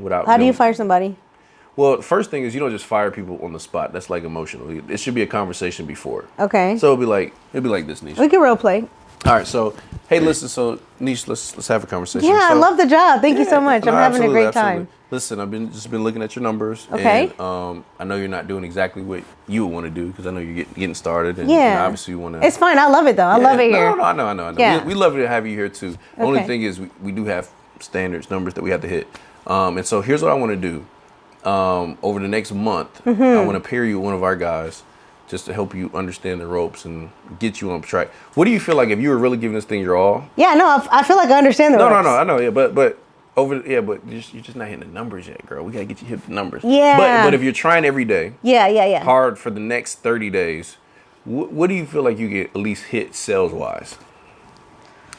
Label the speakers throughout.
Speaker 1: without.
Speaker 2: How do you fire somebody?
Speaker 1: Well, the first thing is you don't just fire people on the spot. That's like emotional. It should be a conversation before.
Speaker 2: Okay.
Speaker 1: So it'll be like this, Neish.
Speaker 2: We can role play.
Speaker 1: All right. So hey, listen. So Neish, let's have a conversation.
Speaker 2: Yeah,
Speaker 1: so,
Speaker 2: I love the job. Thank you so much. I'm having a great time.
Speaker 1: Listen, I've been looking at your numbers.
Speaker 2: Okay.
Speaker 1: And I know you're not doing exactly what you would want to do because I know you're getting started. And obviously you want to.
Speaker 2: It's fine. I love it though. I love it here.
Speaker 1: No, I know.
Speaker 2: Yeah.
Speaker 1: We love to have you here too. The only thing is we do have standards, numbers that we have to hit. And so here's what I want to do. Over the next month, I want to pair you with one of our guys just to help you understand the ropes and get you on track. What do you feel like if you were really giving this thing your all?
Speaker 2: Yeah, no, I feel like I understand the ropes.
Speaker 1: No, I know, yeah, but you're just not hitting the numbers yet, girl. We gotta get you hit the numbers.
Speaker 2: Yeah.
Speaker 1: But if you're trying every day, hard for the next 30 days, what do you feel like you get at least hit sales wise?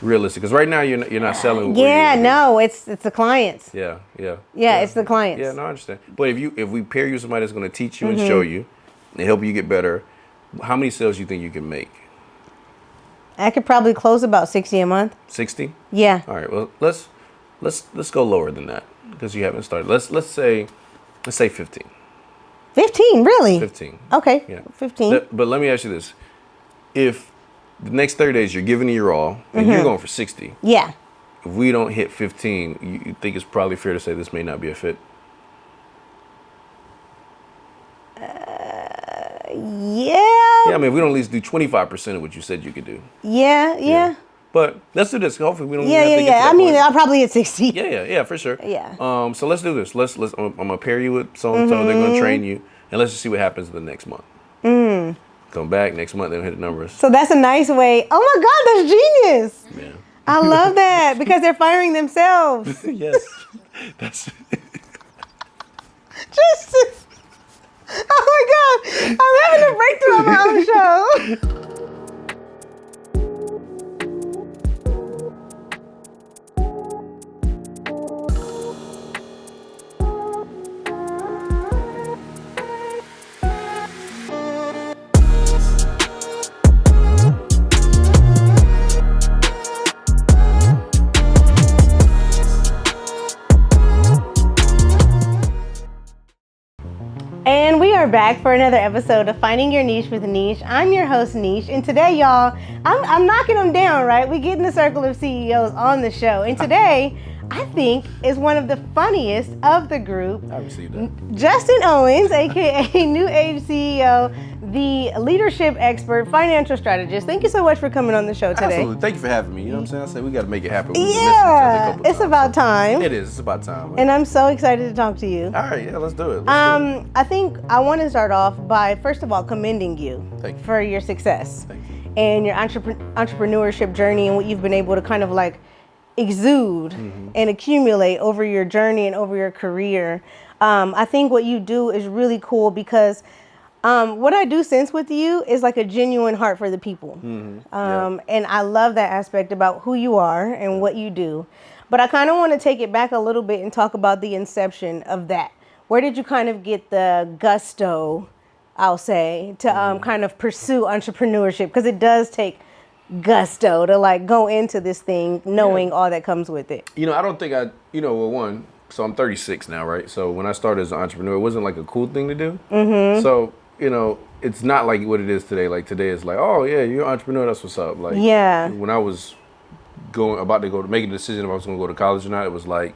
Speaker 1: Realistic, because right now you're not selling.
Speaker 2: No, it's the clients.
Speaker 1: Yeah,
Speaker 2: it's the clients.
Speaker 1: Yeah, no, I understand. But if we pair you with somebody that's going to teach you and show you and help you get better, how many sales do you think you can make?
Speaker 2: I could probably close about 60 a month.
Speaker 1: 60?
Speaker 2: Yeah.
Speaker 1: All right. Well, let's go lower than that because you haven't started. Let's say 15.
Speaker 2: 15, really?
Speaker 1: 15.
Speaker 2: Okay.
Speaker 1: Yeah.
Speaker 2: 15.
Speaker 1: But let me ask you this: if the next 30 days you're giving it your all and you're going for 60.
Speaker 2: Yeah.
Speaker 1: If we don't hit 15, you think it's probably fair to say this may not be a fit?
Speaker 2: Yeah.
Speaker 1: Yeah, I mean, if we don't at least do 25% of what you said you could do.
Speaker 2: Yeah.
Speaker 1: But let's do this. Hopefully we don't
Speaker 2: Yeah.
Speaker 1: have to get to that point.
Speaker 2: I'll probably hit 60.
Speaker 1: Yeah, for sure.
Speaker 2: Yeah.
Speaker 1: So let's do this. I'm gonna pair you with so-and-so. They're gonna train you, and let's just see what happens the next month. Come back next month, they'll hit the numbers.
Speaker 2: So that's a nice way. Oh my God, that's genius.
Speaker 1: Yeah.
Speaker 2: I love that because they're firing themselves.
Speaker 1: Yes. That's
Speaker 2: Justin. Oh my God. I'm having a breakthrough on my own show. And we are back for another episode of Finding Your Niche with Neish. I'm your host, Neish, and today, y'all, I'm knocking them down, right? We get in the circle of CEOs on the show, and today, I think, is one of the funniest of the group.
Speaker 1: I received that.
Speaker 2: Justin Owens, aka New Age CEO, the leadership expert, financial strategist. Thank you so much for coming on the show today.
Speaker 1: Absolutely. Thank you for having me. You know what I'm saying? I said we got to make it happen.
Speaker 2: Yeah, it's about time.
Speaker 1: It is. It's about time.
Speaker 2: And I'm so excited to talk to you.
Speaker 1: All right, yeah, let's do it.
Speaker 2: I think I want to start off by, first of all, commending you for your success.
Speaker 1: Thank you.
Speaker 2: And your entrepreneurship journey and what you've been able to kind of like exude and accumulate over your journey and over your career. I think what you do is really cool because what I do sense with you is like a genuine heart for the people. And I love that aspect about who you are and what you do. But I kind of want to take it back a little bit and talk about the inception of that. Where did you kind of get the gusto, I'll say, to kind of pursue entrepreneurship? Because it does take gusto to like go into this thing knowing all that comes with it.
Speaker 1: You know, I don't think so I'm 36 now, right? So when I started as an entrepreneur, it wasn't like a cool thing to do. So, you know, it's not like what it is today. Like today it's like, oh yeah, you're an entrepreneur, that's what's up. Like when I was about to make a decision if I was going to go to college or not, it was like,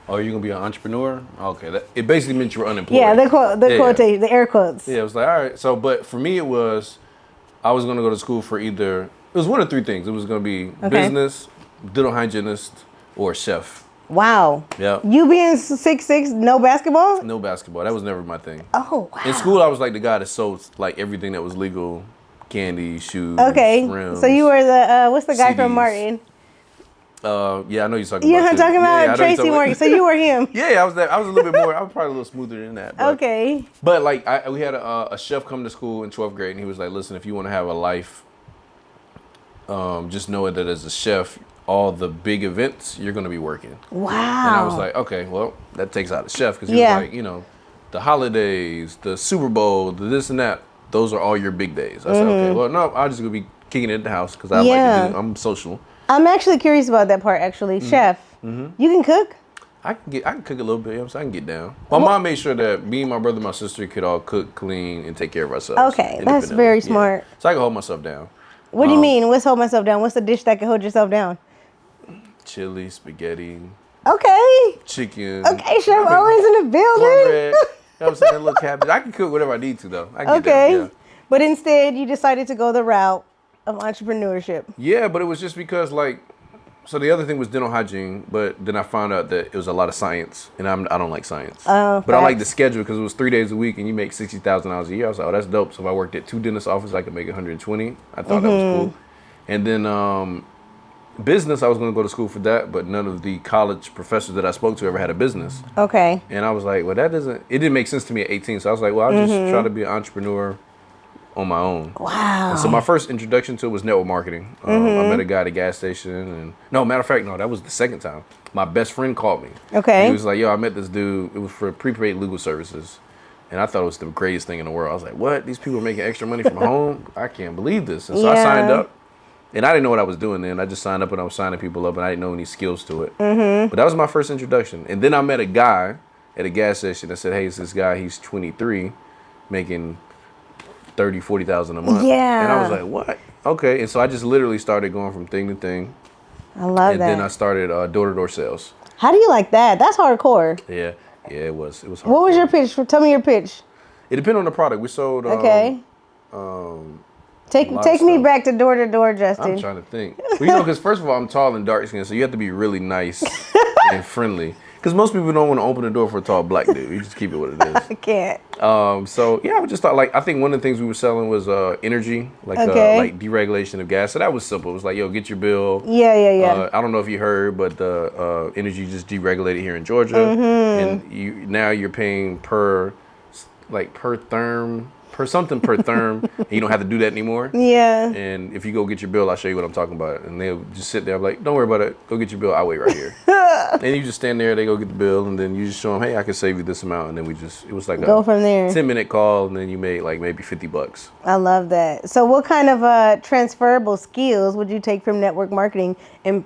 Speaker 1: oh, you're going to be an entrepreneur? Okay. It basically meant you were unemployed.
Speaker 2: Yeah, the air quotes.
Speaker 1: Yeah, it was like, all right. So, but for me, I was going to go to school for it was one of three things. It was going to be business, dental hygienist, or chef.
Speaker 2: Wow.
Speaker 1: Yeah.
Speaker 2: You being 6'6", no basketball?
Speaker 1: No basketball. That was never my thing.
Speaker 2: Oh, wow.
Speaker 1: In school, I was like the guy that sold like everything that was legal, candy, shoes,
Speaker 2: okay.
Speaker 1: rims.
Speaker 2: So you were the, what's the guy from
Speaker 1: CDs.
Speaker 2: Martin?
Speaker 1: Yeah, I know you're talking about.
Speaker 2: You know what I'm talking about?
Speaker 1: Yeah,
Speaker 2: Tracy Morgan. So you were him.
Speaker 1: Yeah, I was that. I was a little bit more. I was probably a little smoother than that. But,
Speaker 2: okay.
Speaker 1: But like, we had a chef come to school in 12th grade, and he was like, "Listen, if you want to have a life, just know that as a chef, all the big events you're going to be working."
Speaker 2: Wow.
Speaker 1: And I was like, okay, well, that takes out the chef because he was like, you know, the holidays, the Super Bowl, the this and that. Those are all your big days. I said, okay, well, no, I'm just gonna be kicking it at the house because I like to do. I'm social.
Speaker 2: I'm actually curious about that part, actually. Chef, you can cook?
Speaker 1: I can cook a little bit, you know what I'm saying? I can get down. My mom made sure that me, my brother, and my sister could all cook, clean, and take care of ourselves.
Speaker 2: Okay, that's very smart.
Speaker 1: Yeah. So I can hold myself down.
Speaker 2: What do you mean? What's hold myself down? What's the dish that can hold yourself down?
Speaker 1: Chili, spaghetti,
Speaker 2: Okay.
Speaker 1: chicken.
Speaker 2: Okay, Chef Owens in the building.
Speaker 1: Cornbread. You know what I'm saying? A little cabbage. I can cook whatever I need to, though. I can get that, yeah.
Speaker 2: But instead, you decided to go the route of entrepreneurship.
Speaker 1: Yeah, but it was just because, like, so the other thing was dental hygiene, but then I found out that it was a lot of science, and I don't like science.
Speaker 2: Oh,
Speaker 1: but I like the schedule because it was 3 days a week, and you make $60,000 a year. I was like, oh, that's dope. So if I worked at 2 dentist offices, I could make 120. I thought that was cool. And then business, I was going to go to school for that, but none of the college professors that I spoke to ever had a business.
Speaker 2: Okay.
Speaker 1: And I was like, well, it didn't make sense to me at 18. So I was like, well, I'll just try to be an entrepreneur on my own.
Speaker 2: Wow.
Speaker 1: And so my first introduction to it was network marketing. I met a guy at a gas station, and matter of fact, that was the second time. My best friend called me.
Speaker 2: Okay.
Speaker 1: He was like, yo, I met this dude. It was for prepaid legal services. And I thought it was the greatest thing in the world. I was like, what? These people are making extra money from home? I can't believe this. And so I signed up. And I didn't know what I was doing then. I just signed up and I was signing people up, and I didn't know any skills to it. But that was my first introduction. And then I met a guy at a gas station that said, hey, it's this guy. He's 23, making $30,000-$40,000 a month.
Speaker 2: Yeah.
Speaker 1: And I was like, what? Okay. And so I just literally started going from thing to thing.
Speaker 2: I love
Speaker 1: and
Speaker 2: that.
Speaker 1: then I started door-to-door sales.
Speaker 2: How do you like that? That's hardcore.
Speaker 1: Yeah, it was hard.
Speaker 2: What was your pitch? Tell me your pitch.
Speaker 1: It depended on the product. We sold
Speaker 2: Take me back to door, Justin.
Speaker 1: I'm trying to think. Well, because first of all, I'm tall and dark skinned, so you have to be really nice and friendly. Because most people don't want to open the door for a tall black dude. You just keep it what it is.
Speaker 2: I can't.
Speaker 1: So yeah, I just thought, like, I think one of the things we were selling was energy, like deregulation of gas. So that was simple. It was like, yo, get your bill.
Speaker 2: Yeah.
Speaker 1: I don't know if you heard, but the energy just deregulated here in Georgia, and now you're paying per therm. Per therm, and you don't have to do that anymore.
Speaker 2: Yeah.
Speaker 1: And if you go get your bill, I'll show you what I'm talking about. And they'll just sit there, I'm like, don't worry about it. Go get your bill. I'll wait right here. And you just stand there, they go get the bill, and then you just show them, hey, I can save you this amount. And then it was like
Speaker 2: go from there.
Speaker 1: 10-minute call, and then you made like maybe $50.
Speaker 2: I love that. So what kind of transferable skills would you take from network marketing and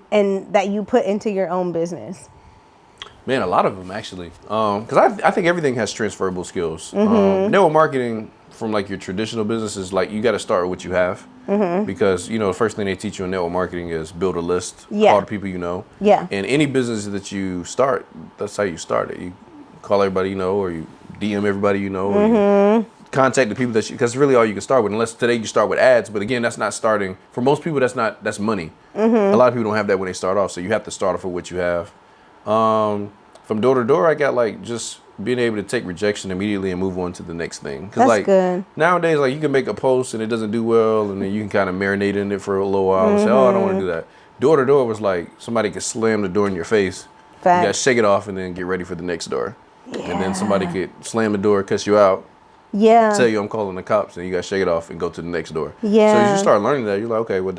Speaker 2: that you put into your own business?
Speaker 1: Man, a lot of them actually. Because I think everything has transferable skills. Network marketing, from like your traditional business, is like you got to start with what you have, because the first thing they teach you in network marketing is build a list, call the people you know. Yeah. And any business that you start, that's how you start it. You call everybody you know, or you DM everybody you know, or you contact the people because really all you can start with. Unless today you start with ads, but again, that's not starting. For most people, that's money. A lot of people don't have that when they start off, so you have to start off with what you have. From door to door, I got like just being able to take rejection immediately and move on to the next thing. Because like
Speaker 2: good.
Speaker 1: Nowadays, like you can make a post and it doesn't do well, and then you can kind of marinate in it for a little while and say, oh, I don't want to do that. Door to door was like somebody could slam the door in your face. Fact. You got to shake it off and then get ready for the next door. Yeah. And then somebody could slam the door, cuss you out.
Speaker 2: Yeah.
Speaker 1: Tell you I'm calling the cops, and you got to shake it off and go to the next door.
Speaker 2: Yeah.
Speaker 1: So as you start learning that, you're like, okay, well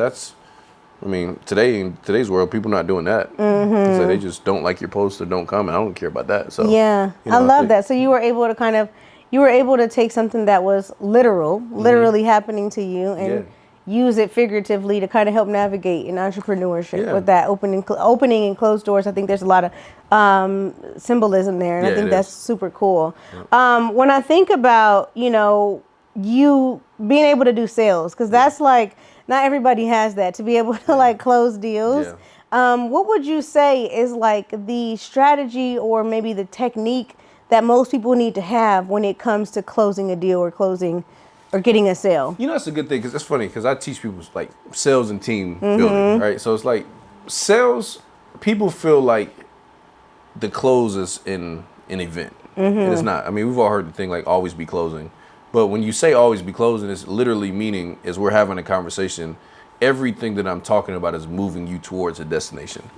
Speaker 1: in today's world, people not doing that. So they just don't like your post or don't comment. I don't care about that. So
Speaker 2: yeah, I love that. So you were able to take something that was literally happening to you, and use it figuratively to kind of help navigate in entrepreneurship with that opening and closed doors. I think there's a lot of symbolism there, and I think that's super cool. Yeah. When I think about you being able to do sales, because that's like, not everybody has that, to be able to like close deals. Yeah. What would you say is like the strategy or maybe the technique that most people need to have when it comes to closing a deal or getting a sale?
Speaker 1: That's a good thing, because it's funny, because I teach people like sales and team building, right? So it's like sales, people feel like the close is an event. And it's not. I mean, we've all heard the thing like always be closing. But when you say always be closing, it's literally meaning is we're having a conversation. Everything that I'm talking about is moving you towards a destination.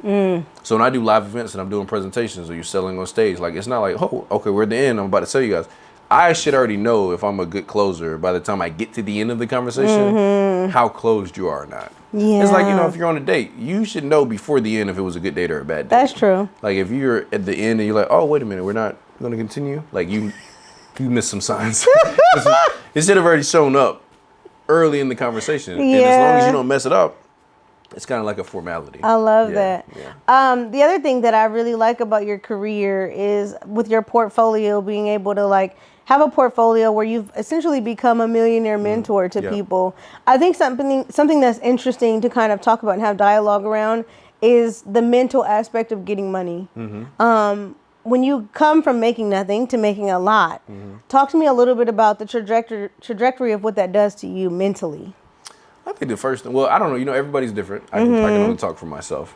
Speaker 1: So when I do live events and I'm doing presentations or you're selling on stage, like it's not like, oh, okay, we're at the end, I'm about to sell you guys. I should already know if I'm a good closer by the time I get to the end of the conversation, how closed you are or not. Yeah. It's like, if you're on a date, you should know before the end if it was a good date or a bad date.
Speaker 2: That's true.
Speaker 1: Like if you're at the end and you're like, oh, wait a minute, we're not going to continue. Like you missed some signs. It should have already shown up early in the conversation. And as long as you don't mess it up, it's kind of like a formality.
Speaker 2: I love that.
Speaker 1: Yeah.
Speaker 2: The other thing that I really like about your career is with your portfolio, being able to like have a portfolio where you've essentially become a millionaire mentor to people. I think something that's interesting to kind of talk about and have dialogue around is the mental aspect of getting money. When you come from making nothing to making a lot, talk to me a little bit about the trajectory of what that does to you mentally.
Speaker 1: I think the first thing, well, I don't know, everybody's different. I can only talk for myself.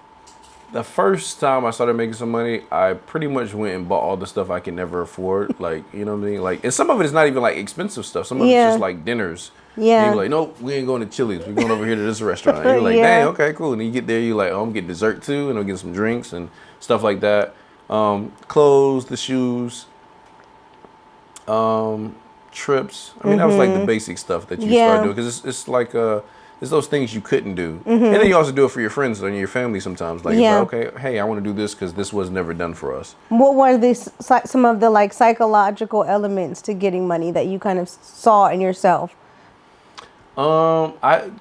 Speaker 1: The first time I started making some money, I pretty much went and bought all the stuff I could never afford. Like, you know what I mean? Like, and some of it is not even like expensive stuff. Some of it's just like dinners.
Speaker 2: Yeah.
Speaker 1: And you're like, nope, we ain't going to Chili's. We're going over here to this restaurant. And you're like, dang, okay, cool. And then you get there, you're like, oh, I'm getting dessert too, and I'm getting some drinks and stuff like that. Clothes, the shoes, trips. I mean, that was like the basic stuff that you start doing, because it's like it's those things you couldn't do, and then you also do it for your friends and your family sometimes. Like, it's like, okay, hey, I want to do this because this was never done for us. What
Speaker 2: were some of the like psychological elements to getting money that you kind of saw in yourself?
Speaker 1: I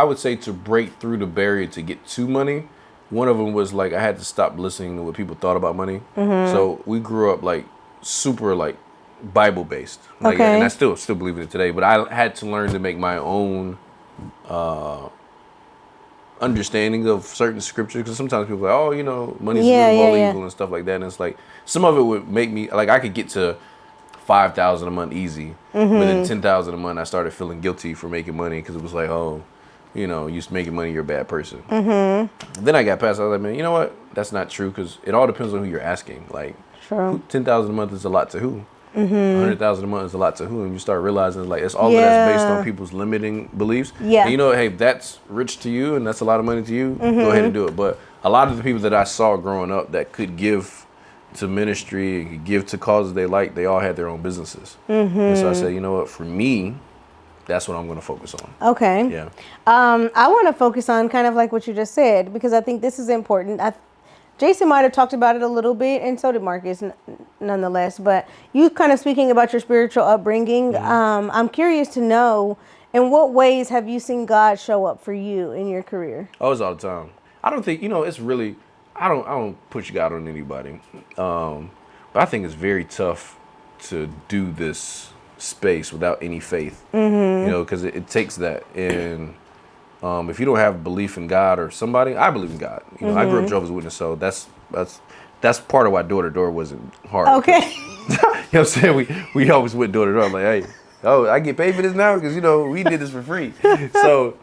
Speaker 1: would say to break through the barrier to get to money. One of them was like I had to stop listening to what people thought about money. So we grew up like super like Bible based, like, and I still believe in it today. But I had to learn to make my own understanding of certain scriptures, because sometimes people are like, oh, money's the root of all evil and stuff like that. And it's like some of it would make me like I could get to $5,000 a month easy, but then $10,000 a month I started feeling guilty for making money, because it was like, oh, you making money, you're a bad person. Then I got past. I was like, man, you know what? That's not true, because it all depends on who you're asking. Like, $10,000 a month is a lot to who? $100,000 a month is a lot to who? And you start realizing like it's all of that's based on people's limiting beliefs. And hey, if that's rich to you and that's a lot of money to you, go ahead and do it. But a lot of the people that I saw growing up that could give to ministry and could give to causes they like, they all had their own businesses. And so I said, you know what? For me, that's what I'm going to focus on.
Speaker 2: Okay.
Speaker 1: Yeah.
Speaker 2: I want to focus on kind of like what you just said, because I think this is important. Jason might have talked about it a little bit, and so did Marcus, nonetheless. But you kind of speaking about your spiritual upbringing, I'm curious to know, in what ways have you seen God show up for you in your career?
Speaker 1: Oh, it's all the time. I don't think, it's really, I don't push God on anybody. But I think it's very tough to do this space without any faith, because it takes that. And if you don't have belief in God or somebody, I believe in God. I grew up Jehovah's Witness, so that's part of why door to door wasn't hard.
Speaker 2: Okay.
Speaker 1: You know what I'm saying? We always went door to door. I'm like, hey, I get paid for this now because we did this for free. So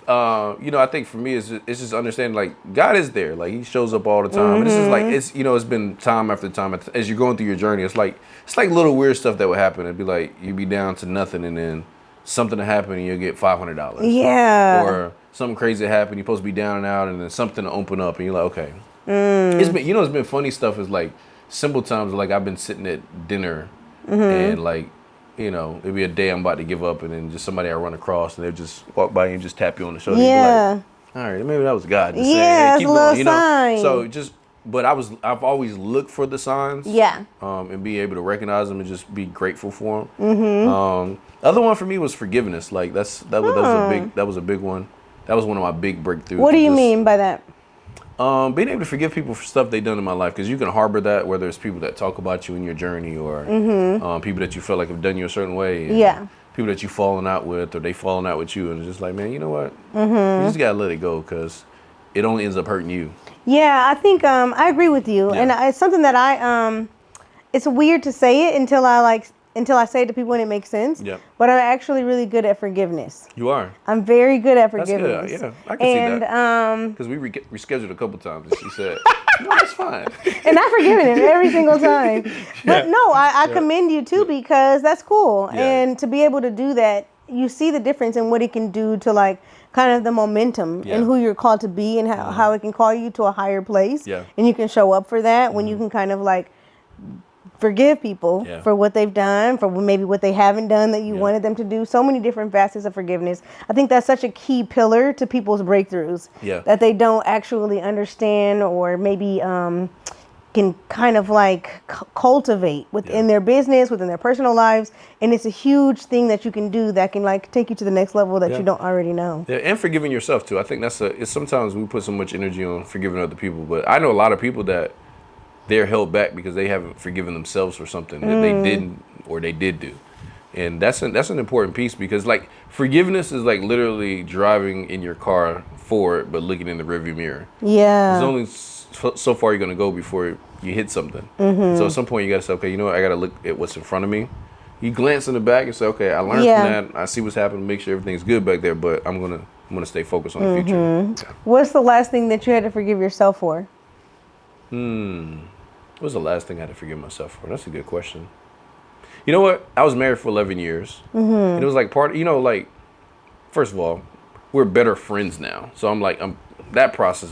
Speaker 1: I think for me it's just understanding like God is there. Like He shows up all the time. And this is like it's been time after time as you're going through your journey. It's like little weird stuff that would happen. It'd be like you'd be down to nothing, and then something to happen and you'll get $500.
Speaker 2: Yeah.
Speaker 1: Or something crazy to happen, you're supposed to be down and out, and then something to open up, and you're like, okay. It's been, it's been funny stuff. Is like simple times. Like I've been sitting at dinner, and like, it'd be a day I'm about to give up, and then just somebody I run across, and they'll just walk by you and just tap you on the shoulder.
Speaker 2: Yeah.
Speaker 1: And be like, all right, maybe that was God. Just
Speaker 2: saying, hey, keep going,
Speaker 1: sign. So but I've always looked for the signs.
Speaker 2: Yeah.
Speaker 1: And be able to recognize them and just be grateful for them. Other one for me was forgiveness. Like that was a big one. That was one of my big breakthroughs.
Speaker 2: What do you mean by that?
Speaker 1: Being able to forgive people for stuff they've done in my life, because you can harbor that, whether it's people that talk about you in your journey or people that you feel like have done you a certain way. People that you've fallen out with, or they fallen out with you, and it's just like, man, you know what? You just gotta let it go, because it only ends up hurting you.
Speaker 2: Yeah, I think I agree with you, and it's something that it's weird to say it until I say it to people and it makes sense.
Speaker 1: Yep.
Speaker 2: But I'm actually really good at forgiveness.
Speaker 1: You are.
Speaker 2: I'm very good at forgiveness.
Speaker 1: That's good. Yeah, I can see that. Because we rescheduled a couple times, and she said, "No, that's fine."
Speaker 2: And I've forgiven him every single time. But no, I commend you too, because that's cool.
Speaker 1: Yeah.
Speaker 2: And to be able to do that, you see the difference in what it can do to like kind of the momentum and who you're called to be, and how it can call you to a higher place.
Speaker 1: Yeah.
Speaker 2: And you can show up for that when you can kind of like forgive people for what they've done, for maybe what they haven't done that you wanted them to do. So many different facets of forgiveness. I think that's such a key pillar to people's breakthroughs that they don't actually understand, or maybe can kind of like cultivate within their business, within their personal lives. And it's a huge thing that you can do that can like take you to the next level that you don't already know.
Speaker 1: Yeah, and forgiving yourself too. I think it's sometimes we put so much energy on forgiving other people, but I know a lot of people that they're held back because they haven't forgiven themselves for something that they didn't or they did do. And that's an important piece, because like forgiveness is like literally driving in your car forward but looking in the rearview mirror.
Speaker 2: Yeah.
Speaker 1: There's only so far you're gonna go before you hit something. So at some point you gotta say, okay, you know what, I gotta look at what's in front of me. You glance in the back and say, okay, I learned from that. I see what's happening. Make sure everything's good back there, but I'm gonna stay focused on the future. Yeah.
Speaker 2: What's the last thing that you had to forgive yourself for?
Speaker 1: What was the last thing I had to forgive myself for? That's a good question. You know what? I was married for 11 years. And it was like like, first of all, we're better friends now. So I'm that process.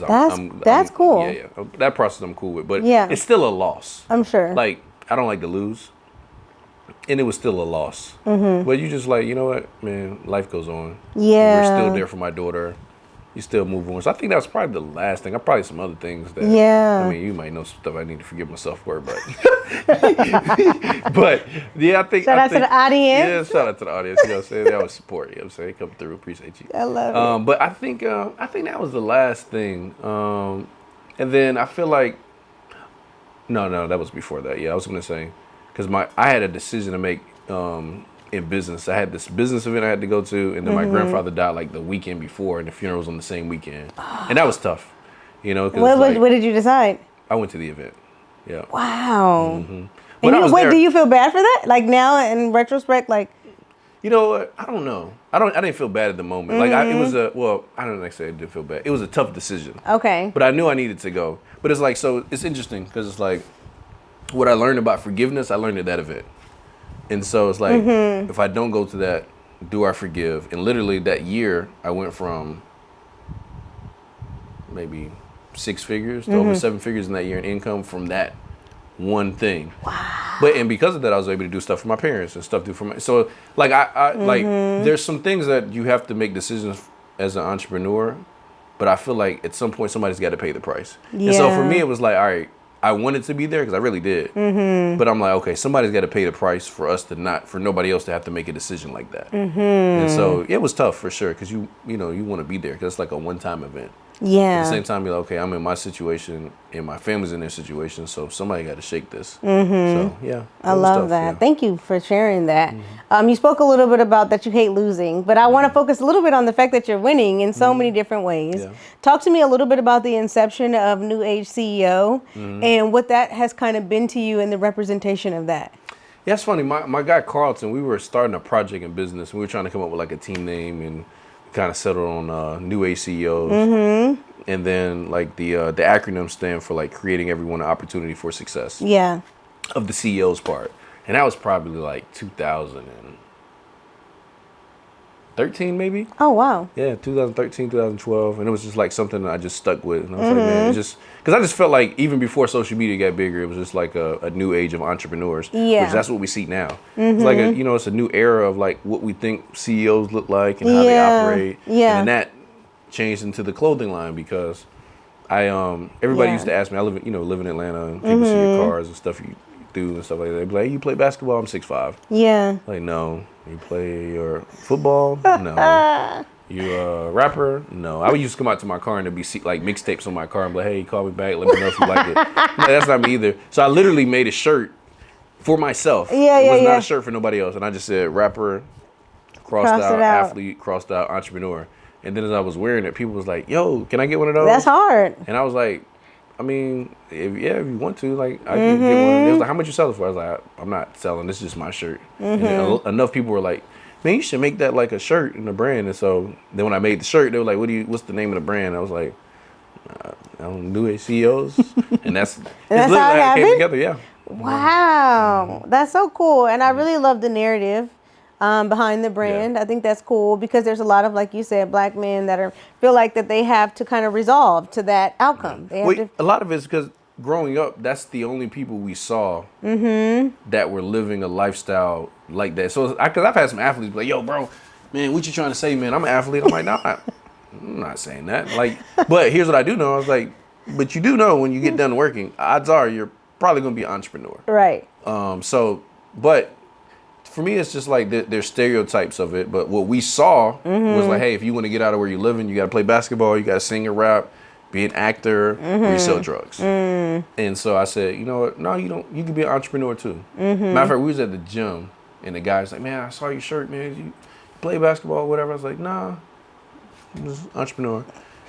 Speaker 2: That's cool.
Speaker 1: Yeah. That process I'm cool with. But
Speaker 2: Yeah.
Speaker 1: it's still a loss.
Speaker 2: I'm sure.
Speaker 1: Like, I don't like to lose. And it was still a loss. But you just like, you know what, man, life goes on.
Speaker 2: Yeah.
Speaker 1: We're still there for my daughter. You still move on. So I think that was probably the last thing. Probably some other things that, I mean, you might know some stuff I need to forgive myself for, but but yeah, I think.
Speaker 2: Shout out to the audience.
Speaker 1: Yeah, shout out to the audience. You know what I'm saying? That was support. You know what I'm saying? Come through. Appreciate you.
Speaker 2: I love it.
Speaker 1: But I think that was the last thing. And then I feel like, no, that was before that. Yeah, I was going to say, because I had a decision to make in business. I had this business event I had to go to, and then my grandfather died like the weekend before, and the funeral was on the same weekend. And that was tough, you know.
Speaker 2: What did you decide?
Speaker 1: I went to the event. Yeah.
Speaker 2: Wow.
Speaker 1: But
Speaker 2: Do you feel bad for that? Like now in retrospect, like.
Speaker 1: You know what? I don't know. I didn't feel bad at the moment. Like I don't like say I didn't feel bad. It was a tough decision.
Speaker 2: Okay.
Speaker 1: But I knew I needed to go. But it's like, so it's interesting because it's like what I learned about forgiveness, I learned at that event. And so it's like, if I don't go to that, do I forgive? And literally that year, I went from maybe 6 figures to over 7 figures in that year in income from that one thing.
Speaker 2: Wow.
Speaker 1: And because of that, I was able to do stuff for my parents and stuff for my. So like like there's some things that you have to make decisions as an entrepreneur, but I feel like at some point somebody's got to pay the price. Yeah. And so for me, it was like, all right, I wanted to be there because I really did. But I'm like, okay, somebody's got to pay the price for us to for nobody else to have to make a decision like that. And so it was tough for sure because you want to be there because it's like a one-time event.
Speaker 2: Yeah.
Speaker 1: At the same time, you're like, okay, I'm in my situation and my family's in their situation, so somebody got to shake this. So yeah.
Speaker 2: I love that. Yeah. Thank you for sharing that. You spoke a little bit about that you hate losing, but I want to focus a little bit on the fact that you're winning in so many different ways. Yeah. Talk to me a little bit about the inception of New Age CEO and what that has kind of been to you and the representation of that.
Speaker 1: Yeah, it's funny. My guy Carlton, we were starting a project in business. We were trying to come up with like a team name and kind of settled on New Age CEOs. And then like the acronym stand for like creating everyone an opportunity for success.
Speaker 2: Yeah.
Speaker 1: Of the CEO's part. And that was probably like 2013 maybe.
Speaker 2: Oh, wow.
Speaker 1: Yeah, 2013, 2012. And it was just like something that I just stuck with. And I was like, man, because I just felt like even before social media got bigger, it was just like a new age of entrepreneurs.
Speaker 2: Yeah.
Speaker 1: Which that's what we see now. It's like, it's a new era of like what we think CEOs look like and how they operate.
Speaker 2: Yeah.
Speaker 1: And then that changed into the clothing line because everybody used to ask me, I live in Atlanta and people see your cars and stuff you do and stuff like that. They'd be like, hey, you play basketball? I'm 6'5".
Speaker 2: Yeah.
Speaker 1: Like, no. You play your football? No. You a rapper? No. I would used to come out to my car and there'd be like mixtapes on my car and be like, hey, call me back. Let me know if you like it. No, that's not me either. So I literally made a shirt for myself. It was not a shirt for nobody else. And I just said rapper, crossed out athlete, crossed out entrepreneur. And then as I was wearing it, people was like, yo, can I get one of those?
Speaker 2: That's hard.
Speaker 1: And I was like, I mean, if you want to, like, I can get one. They was like, how much you sell it for? I was like, I'm not selling. This is just my shirt. And then enough people were like, man, you should make that like a shirt and a brand. And so then when I made the shirt, they were like, what's the name of the brand? I was like, I don't know, CEOs. And that's
Speaker 2: how it
Speaker 1: came together, yeah.
Speaker 2: Wow. That's so cool. And I really love the narrative behind the brand. I think that's cool because there's a lot of, like you said, black men that feel like that they have to kind of resolve to that outcome.
Speaker 1: A lot of it's because growing up, that's the only people we saw that were living a lifestyle like that. So, because I've had some athletes be like, yo, bro, man, what you trying to say, man? I'm an athlete. I'm like, nah, I'm not saying that. Like, but here's what I do know. I was like, But you do know when you get done working, odds are you're probably going to be an entrepreneur.
Speaker 2: Right.
Speaker 1: But for me, it's just like there's stereotypes of it. But what we saw was like, hey, if you want to get out of where you're living, you got to play basketball, you got to sing and rap, be an actor, or you sell drugs. And so I said, you know what? No, you don't. You can be an entrepreneur too. Matter of fact, we was at the gym, and the guy's like, man, I saw your shirt, man. You play basketball or whatever? I was like, nah, I'm just an entrepreneur.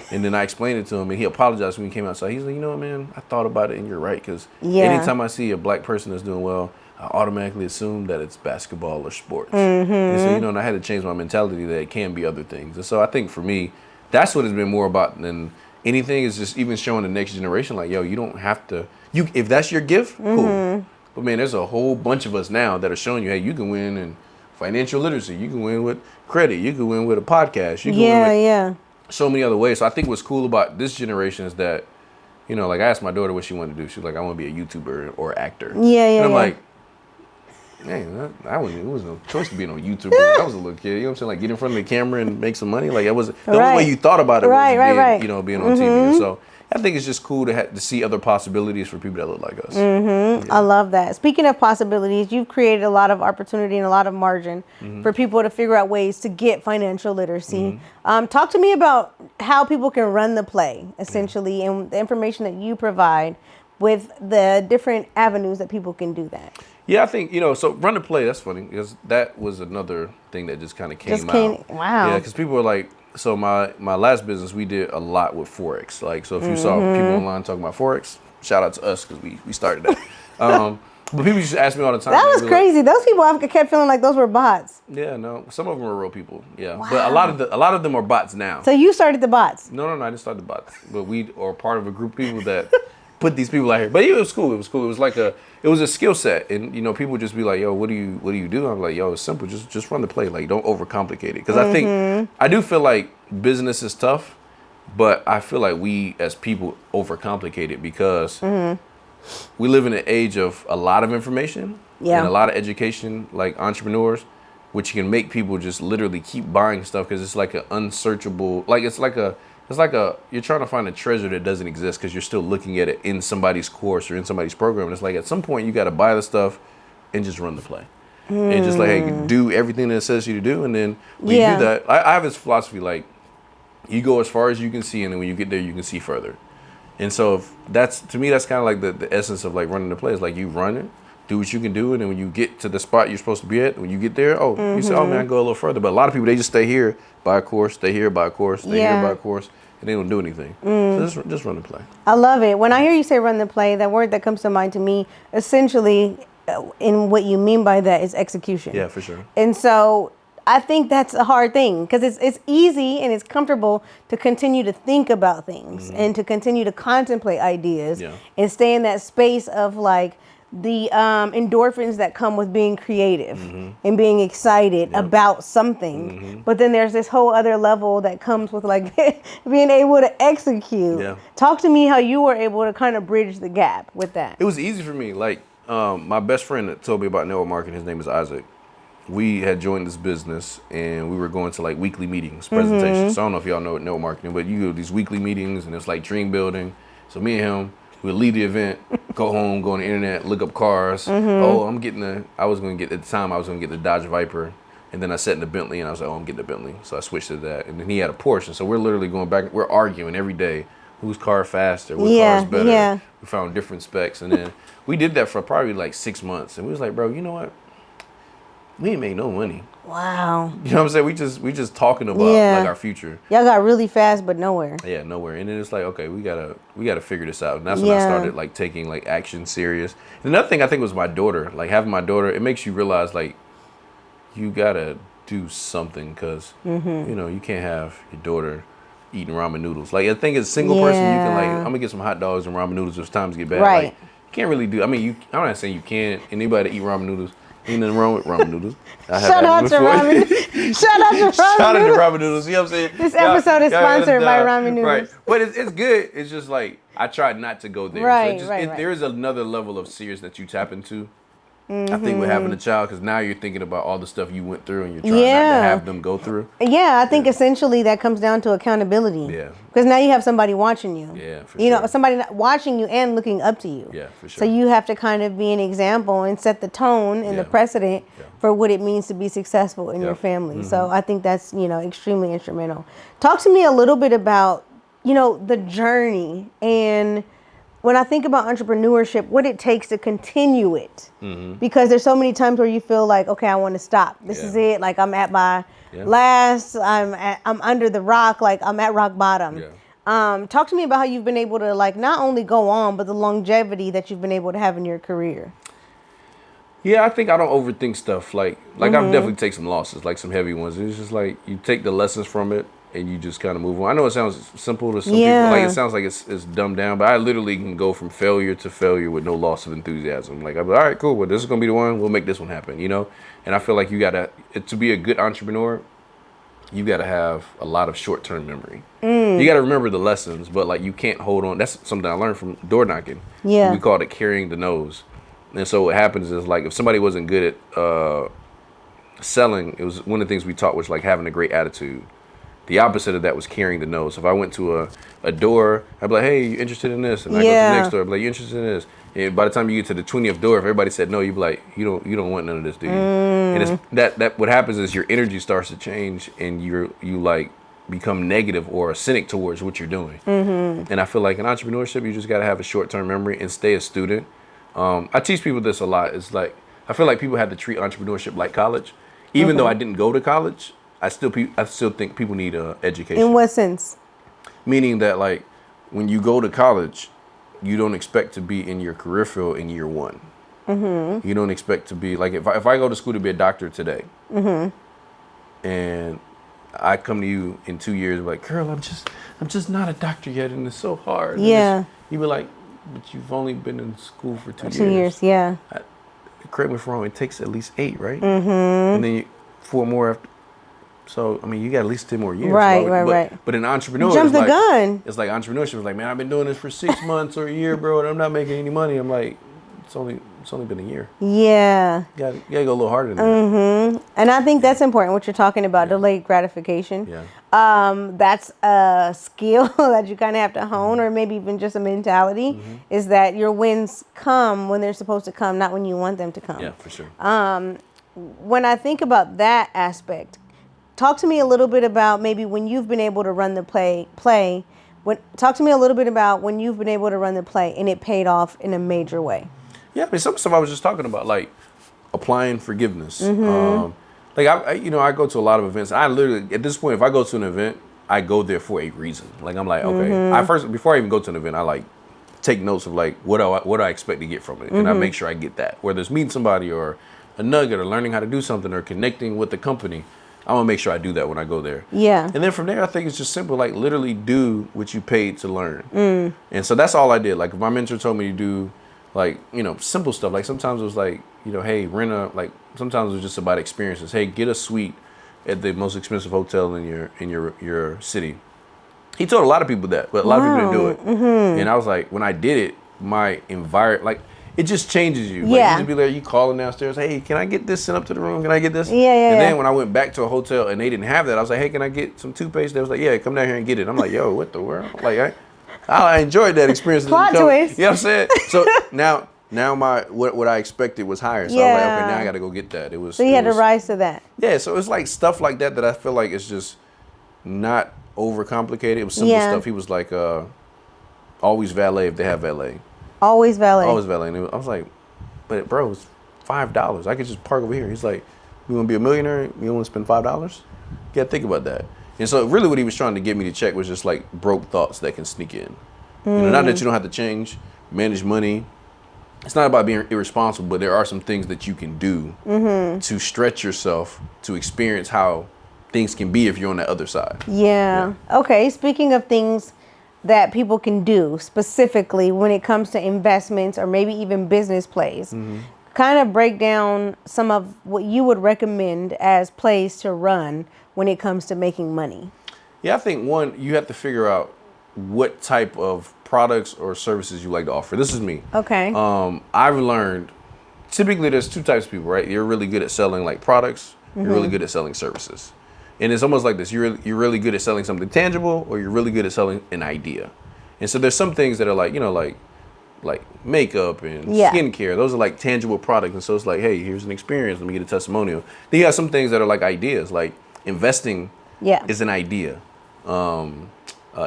Speaker 1: And then I explained it to him, and he apologized when he came outside. He's like, you know what, man, I thought about it, and you're right, because anytime I see a black person that's doing well, I automatically assume that it's basketball or sports. And so, and I had to change my mentality that it can be other things. And so I think for me, that's what it's been more about than anything, is just even showing the next generation, like, yo, you don't have to, if that's your gift, cool. But man, there's a whole bunch of us now that are showing you, hey, you can win in financial literacy, you can win with credit, you can win with a podcast, you can win with so many other ways. So I think what's cool about this generation is that, like I asked my daughter what she wanted to do. She was like, I want to be a YouTuber or actor. And I'm like, man, it was no choice to be no YouTuber. I was a little kid. You know what I'm saying? Like, get in front of the camera and make some money. Like, it was the only way you thought about it was being, being on TV. And so I think it's just cool to see other possibilities for people that look like us.
Speaker 2: I love that. Speaking of possibilities, you've created a lot of opportunity and a lot of margin for people to figure out ways to get financial literacy. Talk to me about how people can run the play, essentially, and the information that you provide with the different avenues that people can do that.
Speaker 1: Yeah, I think, so run the play, that's funny, because that was another thing that just kind of came out.
Speaker 2: Wow.
Speaker 1: Yeah, because people were like, so my last business, we did a lot with Forex. Like, so if you saw people online talking about Forex, shout out to us, because we started that. But people used to ask me all the time.
Speaker 2: That was crazy. Like, those people, I kept feeling like those were bots.
Speaker 1: Yeah, no, some of them were real people. Yeah, wow. But a lot of them are bots now.
Speaker 2: So you started the bots?
Speaker 1: No, I didn't start the bots. But we are part of a group of people that put these people out here. But it was cool. It was cool. It was like it was a skill set, and people would just be like, "Yo, what do you do?" I'm like, "Yo, it's simple. Just run the play. Like, don't overcomplicate it." Because I do feel like business is tough, but I feel like we as people overcomplicate it because we live in an age of a lot of information and a lot of education, like entrepreneurs, which can make people just literally keep buying stuff because it's like an unsearchable, like it's like you're trying to find a treasure that doesn't exist because you're still looking at it in somebody's course or in somebody's program. And it's like at some point you got to buy the stuff and just run the play. And just like, hey, do everything that it says you to do. And then when you do that, I have this philosophy, like, you go as far as you can see, and then when you get there, you can see further. And so to me, that's kind of like the essence of like running the play. It's like you run it, do what you can do, and then when you get to the spot you're supposed to be at, when you get there, you say, oh man, I go a little further. But a lot of people, they just stay here, buy a course, stay here, buy a course, stay here, buy a course, and they don't do anything. So just run the play.
Speaker 2: I love it. When I hear you say run the play, that word that comes to mind to me, essentially, in what you mean by that is execution.
Speaker 1: Yeah, for sure.
Speaker 2: And so I think that's a hard thing because it's easy and it's comfortable to continue to think about things and to continue to contemplate ideas and stay in that space of like the endorphins that come with being creative and being excited about something. But then there's this whole other level that comes with like being able to execute. Yeah. Talk to me how you were able to kind of bridge the gap with that.
Speaker 1: It was easy for me. Like my best friend that told me about network marketing, his name is Isaac. We had joined this business and we were going to like weekly meetings, presentations. So I don't know if y'all know network marketing, but you go to these weekly meetings and it's like dream building. So me and him, we'd leave the event, go home, go on the internet, look up cars. Oh, at the time I was going to get the Dodge Viper. And then I sat in the Bentley and I was like, oh, I'm getting the Bentley. So I switched to that. And then he had a Porsche. And so we're literally going back, we're arguing every day. Whose car faster? What car is better? Yeah. We found different specs. And then we did that for probably like 6 months. And we was like, bro, you know what? We ain't made no money.
Speaker 2: Wow.
Speaker 1: You know what I'm saying? We just talking about like our future.
Speaker 2: Y'all got really fast, but nowhere.
Speaker 1: Yeah, nowhere. And then it's like, okay, we gotta figure this out. And that's when I started like taking like action serious. And another thing I think was my daughter. Like having my daughter, it makes you realize like you gotta do something because you can't have your daughter eating ramen noodles. Like I think as a single person, you can like, I'm gonna get some hot dogs and ramen noodles if times get bad.
Speaker 2: Right.
Speaker 1: Like, you can't really do. I mean, I'm not saying you can't. Anybody that eat ramen noodles. Ain't nothing wrong with ramen noodles.
Speaker 2: Shout out to ramen noodles. Shout out to
Speaker 1: ramen noodles. You know what I'm saying?
Speaker 2: This episode is sponsored by ramen noodles.
Speaker 1: Right. But it's good. It's just like, I tried not to go there.
Speaker 2: Right,
Speaker 1: so
Speaker 2: right.
Speaker 1: There is another level of seriousness that you tap into I think with having a child, because now you're thinking about all the stuff you went through and you're trying not to have them go through.
Speaker 2: Yeah, I think essentially that comes down to accountability.
Speaker 1: Yeah.
Speaker 2: Because now you have somebody watching you.
Speaker 1: Yeah, for
Speaker 2: You
Speaker 1: sure.
Speaker 2: know, somebody watching you and looking up to you.
Speaker 1: Yeah, for sure.
Speaker 2: So you have to kind of be an example and set the tone and the precedent for what it means to be successful in your family. So I think that's, you know, extremely instrumental. Talk to me a little bit about, you know, the journey, and when I think about entrepreneurship, what it takes to continue it. Because there's so many times where you feel like, okay, I want to stop. This is it. Like I'm at my last, I'm under the rock, like I'm at rock bottom. Talk to me about how you've been able to like not only go on, but the longevity that you've been able to have in your career.
Speaker 1: Yeah, I think I don't overthink stuff. Like I've definitely taken some losses, like some heavy ones. It's just like you take the lessons from it and you just kind of move on. I know it sounds simple to some people. Like it sounds like it's dumbed down, but I literally can go from failure to failure with no loss of enthusiasm. Like I'm like, all right, cool. Well, this is gonna be the one. We'll make this one happen. You know. And I feel like you gotta, to be a good entrepreneur, you gotta have a lot of short-term memory. You gotta remember the lessons, but like you can't hold on. That's something I learned from door knocking. We called it carrying the nose. And so what happens is like if somebody wasn't good at selling, it was one of the things we taught was like having a great attitude. The opposite of that was carrying the nose. If I went to a door, I'd be like, hey, you interested in this? And I go to the next door, I'd be like, you interested in this? And by the time you get to the 20th door, if everybody said no, you'd be like, you don't want none of this, do you? And it's that what happens is your energy starts to change and you like become negative or a cynic towards what you're doing. And I feel like in entrepreneurship, you just got to have a short-term memory and stay a student. I teach people this a lot. It's like, I feel like people have to treat entrepreneurship like college. Even though I didn't go to college, I still think people need education.
Speaker 2: In what sense?
Speaker 1: Meaning that like when you go to college, you don't expect to be in your career field in year one. You don't expect to be like if I go to school to be a doctor today, and I come to you in 2 years, like, girl, I'm just not a doctor yet, and it's so hard.
Speaker 2: Yeah.
Speaker 1: You be like, but you've only been in school for 2 years.
Speaker 2: 2 years, yeah.
Speaker 1: Correct me if I'm wrong. It takes at least 8, right? And then 4 more after. So, I mean, you got at least 10 more years.
Speaker 2: Right.
Speaker 1: But in entrepreneurship,
Speaker 2: Jump the gun.
Speaker 1: It's like entrepreneurship is like, man, I've been doing this for 6 months or a year, bro, and I'm not making any money. I'm like, it's only been a year.
Speaker 2: Yeah.
Speaker 1: You gotta go a little harder than that.
Speaker 2: And I think that's important, what you're talking about, delayed gratification. That's a skill that you kind of have to hone, or maybe even just a mentality, is that your wins come when they're supposed to come, not when you want them to come.
Speaker 1: Yeah, for sure.
Speaker 2: When I think about that aspect, talk to me a little bit about maybe when you've been able to run the play. Talk to me a little bit about when you've been able to run the play and it paid off in a major way.
Speaker 1: Yeah, I mean, some stuff I was just talking about, like applying forgiveness. Like I go to a lot of events. I literally, at this point, if I go to an event, I go there for a reason. Like I'm like, okay, before I even go to an event, I like take notes of like what do I expect to get from it, and I make sure I get that. Whether it's meeting somebody or a nugget or learning how to do something or connecting with the company, I'm gonna make sure I do that when I go there. Yeah. And then from there, I think it's just simple, like literally do what you paid to learn. And so that's all I did. Like if my mentor told me to do, like, you know, simple stuff. Like sometimes it was like, you know, hey, sometimes it was just about experiences. Hey, get a suite at the most expensive hotel in your city. He told a lot of people that, but a lot of people didn't do it. And I was like, when I did it, my environment, like, it just changes you. Like, you just be like, you calling downstairs, hey, can I get this sent up to the room? Can I get this? And then when I went back to a hotel and they didn't have that, I was like, hey, can I get some toothpaste? They was like, yeah, come down here and get it. I'm like, yo, what the world? Like, I enjoyed that experience.
Speaker 2: Plot twist.
Speaker 1: You know what I'm saying? So now my what I expected was higher. So I was like, okay, now I got to go get that.
Speaker 2: So you had to rise to that.
Speaker 1: Yeah, so it's like stuff like that I feel like it's just not overcomplicated. It was simple stuff. He was like, always valet if they have valet.
Speaker 2: Always valet.
Speaker 1: Always valet. And I was like, but bro, it's $5. I could just park over here. He's like, you want to be a millionaire? You don't want to spend $5? You got to think about that. And so really what he was trying to get me to check was just like broke thoughts that can sneak in. You know, not that you don't have to change, manage money. It's not about being irresponsible, but there are some things that you can do to stretch yourself to experience how things can be if you're on the other side. Yeah.
Speaker 2: Okay. Speaking of things that people can do specifically when it comes to investments or maybe even business plays, kind of break down some of what you would recommend as plays to run when it comes to making money.
Speaker 1: Yeah, I think one, you have to figure out what type of products or services you like to offer. This is me.
Speaker 2: Okay.
Speaker 1: I've learned typically there's two types of people, right? You're really good at selling like products. You're really good at selling services. And it's almost like this. You're really good at selling something tangible, or you're really good at selling an idea. And so there's some things that are like, like makeup and skincare. Those are like tangible products. And so it's like, hey, here's an experience. Let me get a testimonial. Then you have some things that are like ideas, like investing is an idea.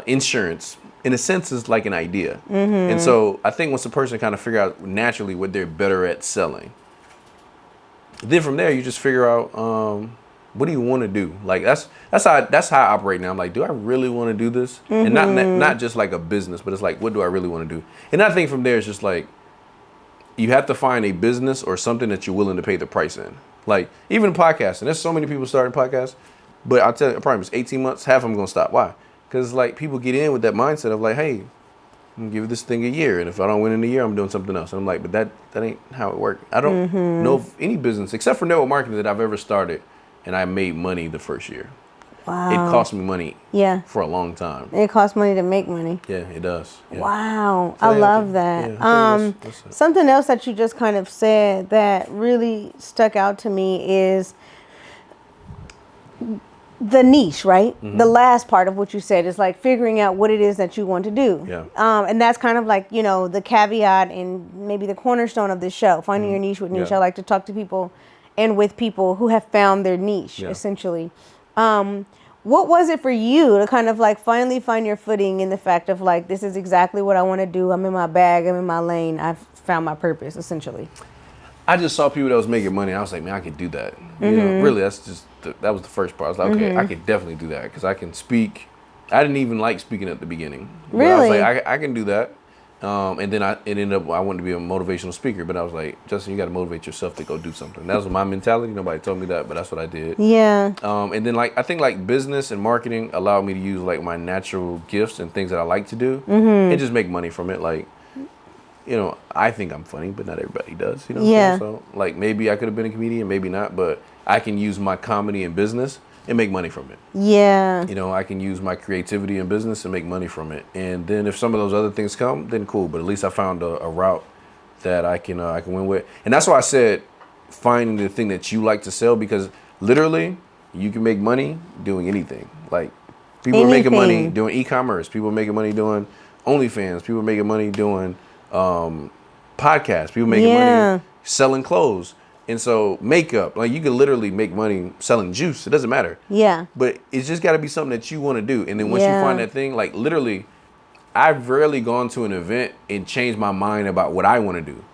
Speaker 1: Insurance, in a sense, is like an idea. And so I think once a person kind of figure out naturally what they're better at selling, then from there you just figure out what do you want to do. Like that's how I operate now. I'm like, do I really want to do this? And not just like a business, but it's like, what do I really want to do? And I think from there it's just like you have to find a business or something that you're willing to pay the price in. Like even podcasting, there's so many people starting podcasts, but I'll tell you, I promise, 18 months, half of them gonna stop. Why? Because like people get in with that mindset of like, hey, I'm gonna give this thing a year, and if I don't win in a year, I'm doing something else. And I'm like, but that ain't how it works. I don't know of any business except for network marketing that I've ever started and I made money the first year.
Speaker 2: Wow.
Speaker 1: It cost me money for a long time.
Speaker 2: It costs money to make money.
Speaker 1: Yeah, it does. Yeah.
Speaker 2: Wow.
Speaker 1: So
Speaker 2: I love that.
Speaker 1: that's
Speaker 2: Something else that you just kind of said that really stuck out to me is the niche, right? The last part of what you said is like figuring out what it is that you want to do.
Speaker 1: Yeah.
Speaker 2: And that's kind of like, the caveat and maybe the cornerstone of this show, finding your niche with Neish.
Speaker 1: Yeah.
Speaker 2: I like to talk to people and with people who have found their niche, essentially. What was it for you to kind of like finally find your footing in the fact of like, this is exactly what I want to do. I'm in my bag. I'm in my lane. I've found my purpose, essentially.
Speaker 1: I just saw people that was making money. And I was like, man, I could do that. You know, really, that was the first part. I was like, okay, I could definitely do that because I can speak. I didn't even like speaking at the beginning.
Speaker 2: Really?
Speaker 1: But I was like, I can do that. And then I wanted to be a motivational speaker, but I was like, Justin, you got to motivate yourself to go do something. That was my mentality. Nobody told me that, but that's what I did.
Speaker 2: Yeah.
Speaker 1: And then like I think like business and marketing allowed me to use like my natural gifts and things that I like to do and just make money from it. Like, I think I'm funny, but not everybody does. You know what I'm saying? So like maybe I could have been a comedian, maybe not, but I can use my comedy in business and make money from it.
Speaker 2: Yeah.
Speaker 1: I can use my creativity in business and make money from it. And then if some of those other things come, then cool. But at least I found a route that I can win with. And that's why I said finding the thing that you like to sell, because literally you can make money doing anything. Like people are making money doing e-commerce. People are making money doing OnlyFans. People are making money doing podcasts. People making money selling clothes. And so makeup, like you can literally make money selling juice. It doesn't matter.
Speaker 2: Yeah.
Speaker 1: But it's just got to be something that you want to do. And then once you find that thing, like literally, I've rarely gone to an event and changed my mind about what I want to do.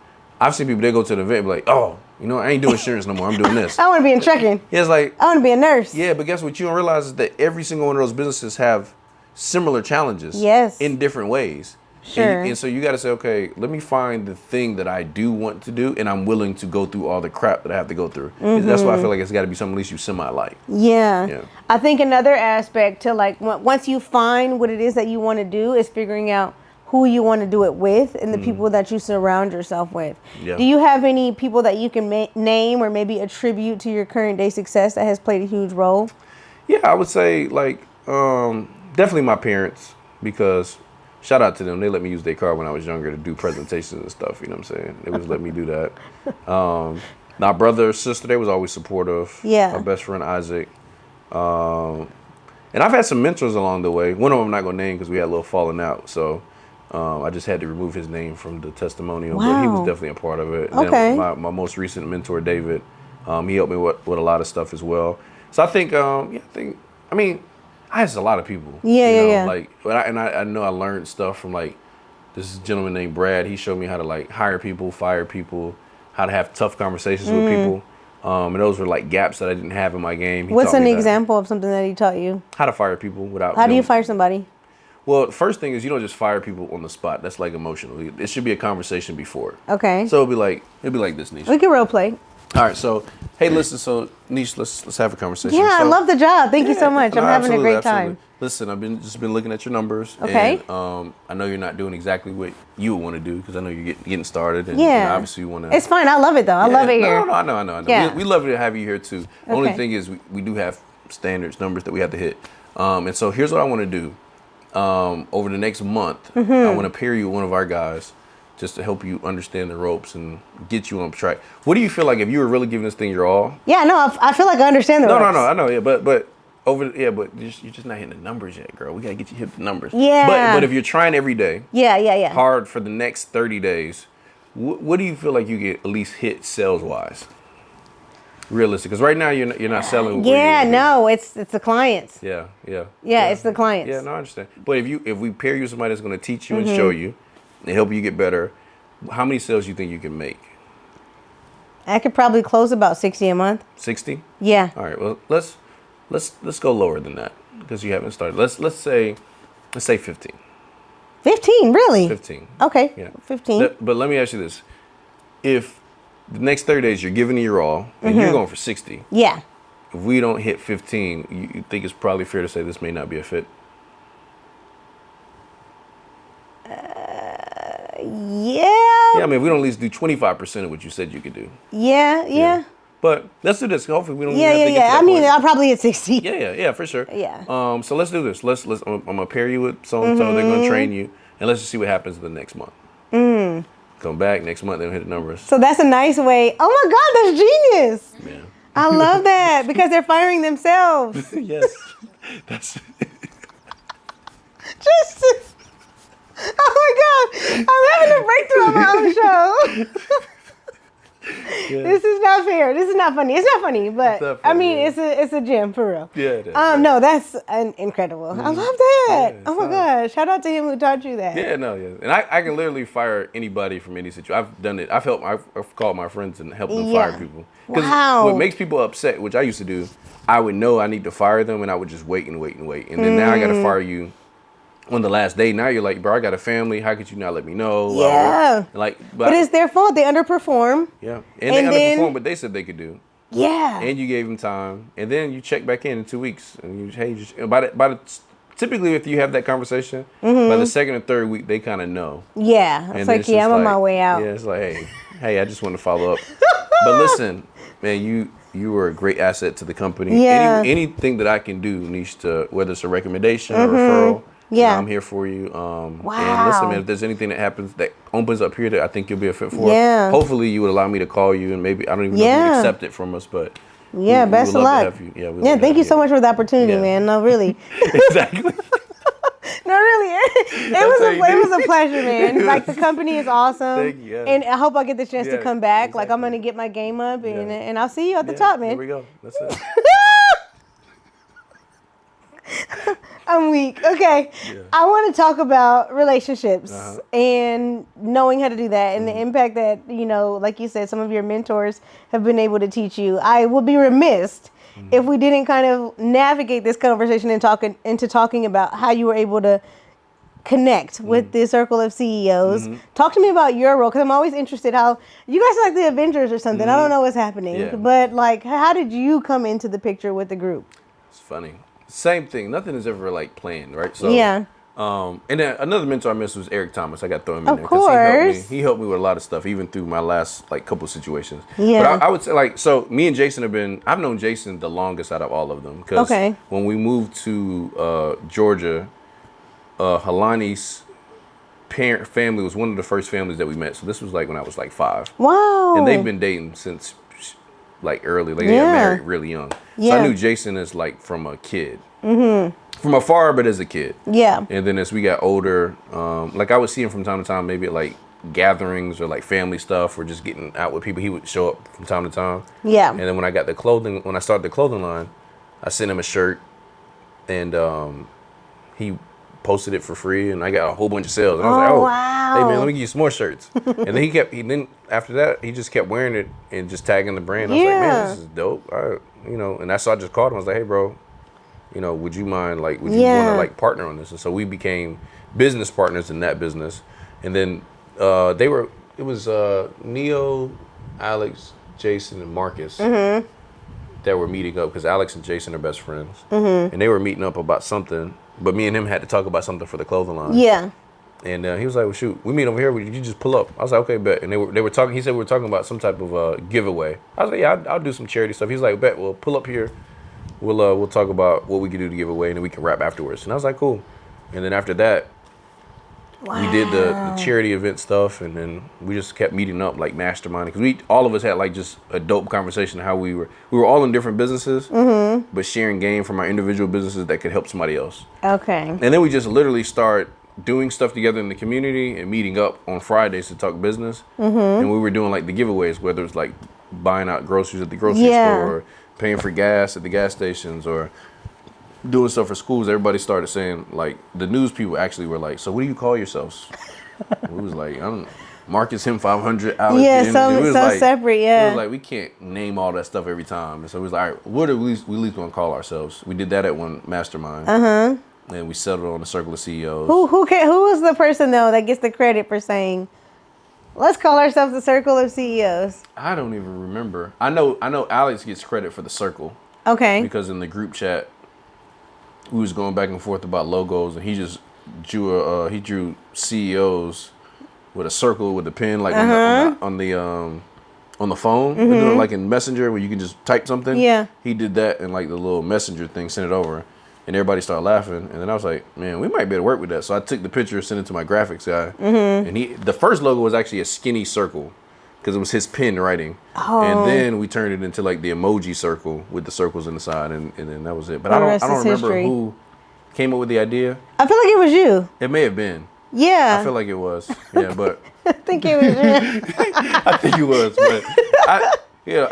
Speaker 1: I've seen people, they go to an event and be like, oh, I ain't doing insurance no more. I'm doing this.
Speaker 2: I want to be in trucking.
Speaker 1: Yeah, it's like,
Speaker 2: I want to be a nurse.
Speaker 1: Yeah, but guess what? You don't realize is that every single one of those businesses have similar challenges.
Speaker 2: Yes.
Speaker 1: In different ways.
Speaker 2: Sure.
Speaker 1: And so you got to say, okay, let me find the thing that I do want to do, and I'm willing to go through all the crap that I have to go through. That's why I feel like it's got to be something at least you semi-like.
Speaker 2: Yeah. I think another aspect to like, once you find what it is that you want to do is figuring out who you want to do it with and the people that you surround yourself with. Yeah. Do you have any people that you can name or maybe attribute to your current day success that has played a huge role?
Speaker 1: Yeah, I would say like definitely my parents, because shout out to them. They let me use their car when I was younger to do presentations and stuff. You know what I'm saying? They was let me do that. My brother, sister, they was always supportive.
Speaker 2: Yeah.
Speaker 1: My best friend, Isaac. And I've had some mentors along the way. One of them I'm not going to name because we had a little falling out. So I just had to remove his name from the testimonial. Wow. But he was definitely a part of it. And
Speaker 2: okay.
Speaker 1: then my most recent mentor, David, he helped me with a lot of stuff as well. So I think, I had a lot of people.
Speaker 2: Yeah.
Speaker 1: Like, I know I learned stuff from like this gentleman named Brad. He showed me how to like hire people, fire people, how to have tough conversations with people. And those were like gaps that I didn't have in my game.
Speaker 2: What's an example of something that he taught you?
Speaker 1: How to fire people without.
Speaker 2: How do you fire somebody?
Speaker 1: Well, the first thing is you don't just fire people on the spot. That's like emotional. It should be a conversation before.
Speaker 2: Okay.
Speaker 1: So it'd be like this, Neish.
Speaker 2: We can role play.
Speaker 1: All right, so hey, listen, Neish, let's have a conversation.
Speaker 2: Yeah,
Speaker 1: so,
Speaker 2: I love the job. Thank you so much. I'm having a great time.
Speaker 1: Listen, I've been looking at your numbers.
Speaker 2: Okay.
Speaker 1: And I know you're not doing exactly what you would want to do because I know you're getting started. And, obviously you want to.
Speaker 2: It's fine. I love it though. I love it here.
Speaker 1: No, I know.
Speaker 2: Yeah.
Speaker 1: We love to have you here too. The
Speaker 2: Okay.
Speaker 1: only thing is we do have standards, numbers that we have to hit. And so here's what I want to do. Over the next month, I want to pair you with one of our guys just to help you understand the ropes and get you on track. What do you feel like if you were really giving this thing your all?
Speaker 2: Yeah, no, I feel like I understand the ropes.
Speaker 1: No, I know, yeah, but you're just not hitting the numbers yet, girl. We gotta get you hit the numbers.
Speaker 2: Yeah.
Speaker 1: But if you're trying every day,
Speaker 2: yeah,
Speaker 1: hard for the next 30 days, what do you feel like you get at least hit sales wise? Realistic, because right now you're not selling.
Speaker 2: Yeah, no, it's the clients.
Speaker 1: Yeah,
Speaker 2: it's the clients.
Speaker 1: Yeah, no, I understand. But if we pair you with somebody that's going to teach you and show you and help you get better, how many sales do you think you can make?
Speaker 2: I could probably close about 60 a month.
Speaker 1: 60?
Speaker 2: Yeah.
Speaker 1: All right. Well, let's go lower than that because you haven't started. Let's say 15.
Speaker 2: 15, really?
Speaker 1: 15.
Speaker 2: Okay.
Speaker 1: Yeah.
Speaker 2: 15.
Speaker 1: But let me ask you this: if the next 30 days you're giving it your all and you're going for 60,
Speaker 2: yeah.
Speaker 1: if we don't hit 15, you think it's probably fair to say this may not be a fit?
Speaker 2: Yeah.
Speaker 1: Yeah, I mean, if we don't at least do 25% of what you said you could do.
Speaker 2: Yeah.
Speaker 1: But let's do this. Hopefully we don't
Speaker 2: Yeah.
Speaker 1: have to get to that
Speaker 2: I mean,
Speaker 1: point.
Speaker 2: I'll probably hit 60.
Speaker 1: Yeah, for sure.
Speaker 2: Yeah.
Speaker 1: So let's do this. I'm gonna pair you with so and so. They're gonna train you, and let's just see what happens the next month. Come back next month, they'll hit the numbers.
Speaker 2: So that's a nice way. Oh my God, that's genius.
Speaker 1: Yeah.
Speaker 2: I love that because they're firing themselves.
Speaker 1: Yes. That's.
Speaker 2: Just. Oh my God, I'm having a breakthrough on my own show.
Speaker 1: Yeah.
Speaker 2: This is not fair. This is not funny. It's not funny, but
Speaker 1: not
Speaker 2: I
Speaker 1: funny,
Speaker 2: mean,
Speaker 1: yeah.
Speaker 2: it's a gem for real.
Speaker 1: Yeah, it is.
Speaker 2: No, that's incredible. I love that.
Speaker 1: Yeah,
Speaker 2: Oh my gosh, shout out to him who taught you that.
Speaker 1: Yeah, and I can literally fire anybody from any situation. I've done it. I've called my friends and helped them fire people. Because what makes people upset, which I used to do, I would know I need to fire them, and I would just wait. And then now I got to fire you on the last day. Now you're like, bro, I got a family. How could you not let me know?
Speaker 2: Yeah.
Speaker 1: But
Speaker 2: it's their fault. They underperform.
Speaker 1: Yeah. And they underperformed what they said they could do.
Speaker 2: Yeah.
Speaker 1: And you gave them time. And then you check back in 2 weeks. And typically if you have that conversation, by the second or third week, they kind of know.
Speaker 2: Yeah. It's like, I'm on my way out.
Speaker 1: Yeah, it's like, hey, I just want to follow up. But listen, man, you were a great asset to the company.
Speaker 2: Yeah.
Speaker 1: Anything that I can do, Neish, whether it's a recommendation or referral,
Speaker 2: yeah,
Speaker 1: I'm here for you.
Speaker 2: Wow.
Speaker 1: And listen, man, if there's anything that happens that opens up here that I think you'll be a fit for,
Speaker 2: yeah,
Speaker 1: hopefully you would allow me to call you, and maybe I don't even know if you would accept it from us, but
Speaker 2: yeah, best of luck. Yeah, thank you so much for the opportunity, man. No, really.
Speaker 1: Exactly.
Speaker 2: No, really. It was a pleasure, man. Like, the company is awesome.
Speaker 1: Thank you. Yeah.
Speaker 2: And I hope I get the chance to come back.
Speaker 1: Exactly.
Speaker 2: Like, I'm gonna get my game up, and I'll see you at the top, man.
Speaker 1: Here we go. That's it.
Speaker 2: I'm weak. Okay. Yeah. I want to talk about relationships and knowing how to do that and the impact that, like you said, some of your mentors have been able to teach you. I would be remiss if we didn't kind of navigate this conversation and talking about how you were able to connect with this circle of CEOs. Talk to me about your role, because I'm always interested how you guys are like the Avengers or something. I don't know what's happening, but like, how did you come into the picture with the group?
Speaker 1: It's funny. Same thing. Nothing is ever like planned, right? So
Speaker 2: yeah.
Speaker 1: And then another mentor I missed was Eric Thomas. I got to throw him in there.
Speaker 2: Of course.
Speaker 1: He helped me with a lot of stuff, even through my last couple situations.
Speaker 2: Yeah.
Speaker 1: But I would say so me and Jason I've known Jason the longest out of all of them. Because when we moved to Georgia, Halani's parent family was one of the first families that we met. So this was when I was 5.
Speaker 2: Wow.
Speaker 1: And they've been dating since early. They got married really young. So I knew Jason as from a kid. From afar, but as a kid. Yeah. And then as we got older, I would see him from time to time, maybe at gatherings or family stuff or just getting out with people. He would show up from time to time. Yeah. And then when I started the clothing line, I sent him a shirt, and he posted it for free, and I got a whole bunch of sales. And I was
Speaker 2: wow.
Speaker 1: Hey man, let me give you some more shirts. And then after that, he just kept wearing it and just tagging the brand. I was like, man, this is dope. And that's so I just called him. I was like, hey bro, would you mind would you want to partner on this? And so we became business partners in that business. And then it was Neo, Alex, Jason, and Marcus that were meeting up, because Alex and Jason are best friends. And they were meeting up about something. But me and him had to talk about something for the clothing line. Yeah. And he was like, well, shoot, we meet over here. You just pull up. I was like, okay, bet. And they were talking. He said we were talking about some type of giveaway. I was like, yeah, I'll do some charity stuff. He's like, bet. Well, pull up here. We'll talk about what we can do to give away, and then we can rap afterwards. And I was like, cool. And then after that, We did the charity event stuff, and then we just kept meeting up, like masterminding, because all of us had like just a dope conversation of how we were all in different businesses, but sharing game from our individual businesses that could help somebody else.
Speaker 2: Okay.
Speaker 1: And then we just literally start doing stuff together in the community and meeting up on Fridays to talk business. And we were doing like the giveaways, whether it's like buying out groceries at the grocery store, or paying for gas at the gas stations, or doing stuff for schools. Everybody started saying, like, the news people actually were like, so what do you call yourselves? We was like, I'm Marcus, him 500, Alex.
Speaker 2: Yeah, so
Speaker 1: like,
Speaker 2: separate,
Speaker 1: It was like, we can't name all that stuff every time. And so it was like, all right, what are we at least going to call ourselves? We did that at one mastermind. And we settled on the circle of CEOs.
Speaker 2: Who was the person, though, that gets the credit for saying, let's call ourselves the circle of CEOs?
Speaker 1: I don't even remember. I know Alex gets credit for the circle.
Speaker 2: Okay.
Speaker 1: Because in the group chat, we was going back and forth about logos, and he just drew CEOs with a circle with a pen, like on the phone, you know, like in Messenger where you can just type something.
Speaker 2: Yeah.
Speaker 1: He did that in like the little Messenger thing, sent it over, and everybody started laughing. And then I was like, man, we might be able to work with that. So I took the picture, sent it to my graphics guy, and the first logo was actually a skinny circle, because it was his pen writing. And then we turned it into like the emoji circle with the circles in the side, and then that was it. But I don't remember who came up with the idea.
Speaker 2: I feel like it was you.
Speaker 1: It may have been.
Speaker 2: Yeah.
Speaker 1: I feel like it was. Yeah, but
Speaker 2: I think it was you.
Speaker 1: I think it was, but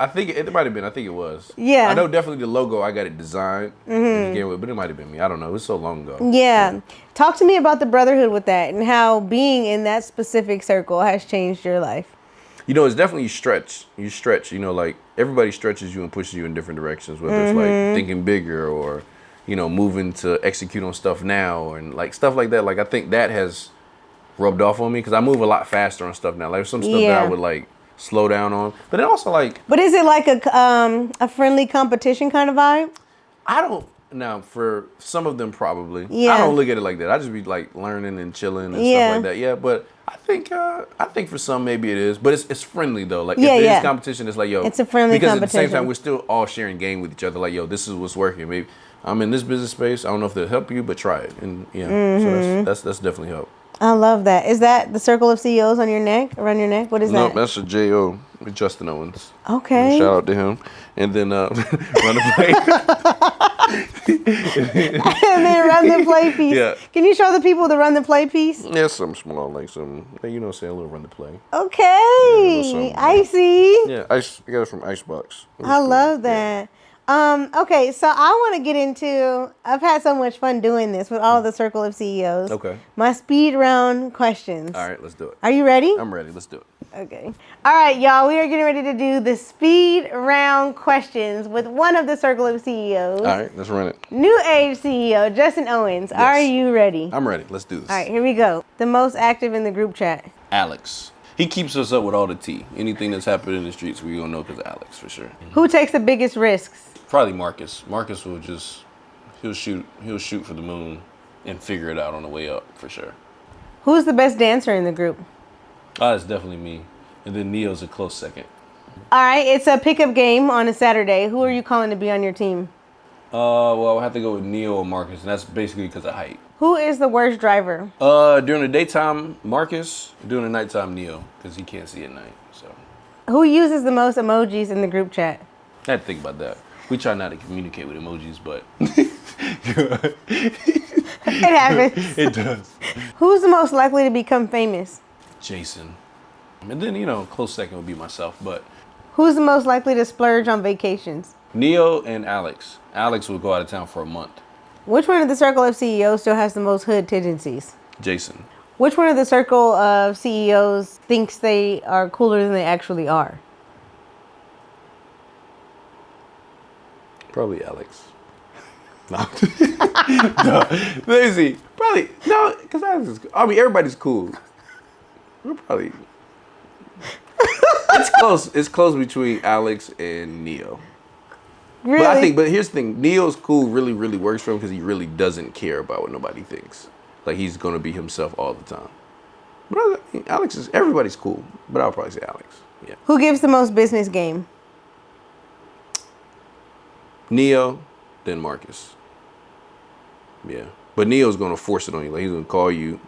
Speaker 1: I think it might have been. I think it was.
Speaker 2: Yeah.
Speaker 1: I know definitely the logo, I got it designed and began with, but it might have been me. I don't know. It was so long ago.
Speaker 2: Yeah. Talk to me about the brotherhood with that, and how being in that specific circle has changed your life.
Speaker 1: You know, it's definitely you stretch, you know, like everybody stretches you and pushes you in different directions, whether it's like thinking bigger, or, you know, moving to execute on stuff now, and like stuff like that. Like, I think that has rubbed off on me, because I move a lot faster on stuff now. Like some stuff that I would like slow down on, but then also like.
Speaker 2: But is it like a friendly competition kind of vibe? I
Speaker 1: don't. Now, for some of them, probably.
Speaker 2: Yeah.
Speaker 1: I don't look at it like that. I just be like learning and chilling and stuff like that. Yeah, but I think for some maybe it is, but it's friendly though. Like if there's competition, it's like, yo,
Speaker 2: it's a friendly
Speaker 1: because
Speaker 2: competition.
Speaker 1: At the same time, we're still all sharing game with each other. Like, yo, this is what's working. Maybe I'm in this business space. I don't know if they'll help you, but try it. And so that's definitely help.
Speaker 2: I love that. Is that the circle of CEOs on your neck, around your neck? What is that?
Speaker 1: No, that's a JO with Justin Owens.
Speaker 2: Okay.
Speaker 1: And shout out to him. And then run the play.
Speaker 2: And then run the play piece.
Speaker 1: Yeah.
Speaker 2: Can you show the people the run the play piece?
Speaker 1: Yeah, something small, like some, you know, say a little run the play.
Speaker 2: Okay.
Speaker 1: Yeah,
Speaker 2: Icy.
Speaker 1: Yeah, I got it from Icebox.
Speaker 2: I love that. Yeah. Okay, so I want to get into, I've had so much fun doing this with all of the circle of CEOs.
Speaker 1: Okay.
Speaker 2: My speed round questions.
Speaker 1: All right, let's do it.
Speaker 2: Are you ready?
Speaker 1: I'm ready. Let's do it.
Speaker 2: Okay. All right, y'all, we are getting ready to do the speed round questions with one of the circle of CEOs.
Speaker 1: All right, let's run it.
Speaker 2: New age CEO, Justin Owens. Yes. Are you ready?
Speaker 1: I'm ready. Let's do this.
Speaker 2: All right, here we go. The most active in the group chat.
Speaker 1: Alex. He keeps us up with all the tea. Anything that's happening in the streets, we're going to know because of Alex, for sure.
Speaker 2: Who takes the biggest risks?
Speaker 1: Probably Marcus. Marcus will he'll shoot for the moon and figure it out on the way up, for sure.
Speaker 2: Who's the best dancer in the group?
Speaker 1: It's definitely me. And then Neo's a close second.
Speaker 2: All right, it's a pickup game on a Saturday. Who are you calling to be on your team?
Speaker 1: Well, I'll have to go with Neo or Marcus, and that's basically because of height.
Speaker 2: Who is the worst driver?
Speaker 1: During the daytime, Marcus. During the nighttime, Neo, because he can't see at night. So.
Speaker 2: Who uses the most emojis in the group chat?
Speaker 1: I had to think about that. We try not to communicate with emojis, but
Speaker 2: it happens.
Speaker 1: It does.
Speaker 2: Who's the most likely to become famous?
Speaker 1: Jason. And then, close second would be myself, but.
Speaker 2: Who's the most likely to splurge on vacations?
Speaker 1: Neo and Alex. Alex will go out of town for a month.
Speaker 2: Which one of the circle of CEOs still has the most hood tendencies?
Speaker 1: Jason.
Speaker 2: Which one of the circle of CEOs thinks they are cooler than they actually are?
Speaker 1: Probably Alex. No. No. Let me see. Probably, no, because Alex is, everybody's cool. We're probably, it's close. It's close between Alex and Neo.
Speaker 2: Really?
Speaker 1: But here's the thing. Neo's cool really, really works for him because he really doesn't care about what nobody thinks. Like, he's going to be himself all the time. But everybody's cool. But I'll probably say Alex. Yeah.
Speaker 2: Who gives the most business game?
Speaker 1: Neo, then Marcus. Yeah. But Neo's going to force it on you. Like, he's going to call you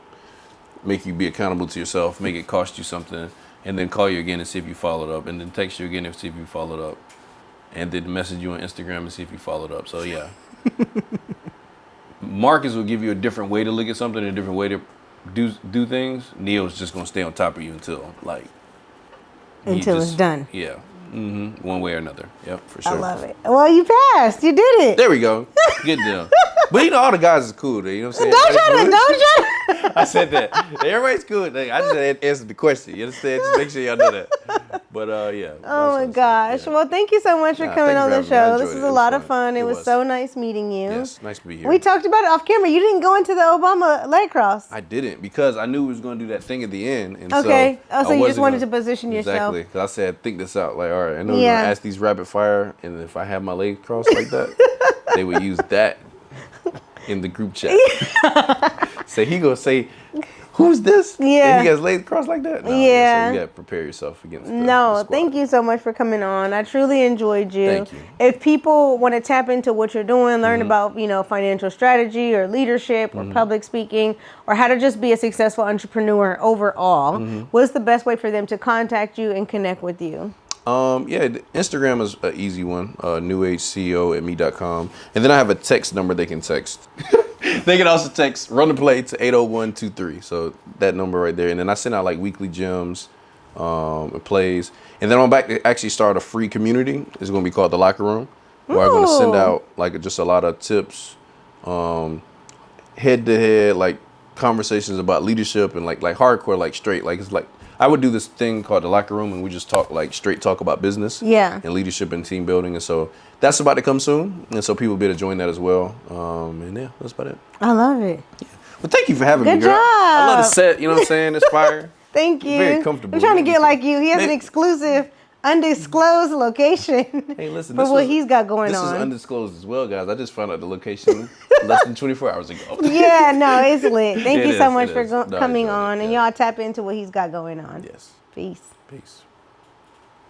Speaker 1: make you be accountable to yourself, make it cost you something, and then call you again and see if you followed up, and then text you again and see if you followed up, and then message you on Instagram and see if you followed up. So yeah. Marcus will give you a different way to look at something, a different way to do things. Neil's just gonna stay on top of you until
Speaker 2: it's done.
Speaker 1: Yeah. One way or another. Yep, for sure.
Speaker 2: I love it. Well, you passed. You did it.
Speaker 1: There we go. Good deal. But you know, all the guys is cool. You know what I'm saying?
Speaker 2: Don't try.
Speaker 1: I said that. Everybody's cool. I just answered the question. You understand? Just make sure y'all know that. But yeah.
Speaker 2: Oh my gosh. Yeah. Well, thank you so much for coming on the show. This was a lot of fun. It was so nice meeting you.
Speaker 1: Yes, nice to be here.
Speaker 2: We talked about it off camera. You didn't go into the Obama leg cross.
Speaker 1: I didn't, because I knew we was going to do that thing at the end. And
Speaker 2: okay. So you just wanted to position yourself.
Speaker 1: Exactly. Because I said, think this out. Like, all right, I know we're going to ask these rapid fire, and if I have my legs crossed like that, they would use that in the group chat. So he gonna say, who's this?
Speaker 2: Yeah.
Speaker 1: And he has legs crossed like that? No,
Speaker 2: yeah.
Speaker 1: So you gotta prepare yourself against the
Speaker 2: squad. Thank you so much for coming on. I truly enjoyed you.
Speaker 1: Thank you.
Speaker 2: If people want to tap into what you're doing, learn about, financial strategy or leadership or public speaking, or how to just be a successful entrepreneur overall, what's the best way for them to contact you and connect with you?
Speaker 1: Instagram is an easy one, newageceo@me.com. And then I have a text number they can text. They can also text Run the Play to 80123. So that number right there. And then I send out like weekly gems and plays. And then I'm back to actually start a free community. It's going to be called The Locker Room, where I'm going to send out like just a lot of tips, head to head, like conversations about leadership and like hardcore, like straight. Like it's like I would do this thing called The Locker Room, and we just talk like straight talk about business and leadership and team building. And so that's about to come soon. And so people will be able to join that as well. And yeah, that's about it.
Speaker 2: I love it.
Speaker 1: Yeah. Well, thank you for having me, girl.
Speaker 2: Good job.
Speaker 1: I love the set. You know what I'm saying? It's fire.
Speaker 2: Thank you.
Speaker 1: Very comfortable.
Speaker 2: I'm trying to get like you. He has an exclusive, undisclosed location.
Speaker 1: Hey, listen.
Speaker 2: For what he's got going on.
Speaker 1: This is undisclosed as well, guys. I just found out the location less than 24 hours ago.
Speaker 2: Yeah, no, it's lit. Thank you so much for coming on. And y'all tap into what he's got going on.
Speaker 1: Yes.
Speaker 2: Peace.
Speaker 1: Peace.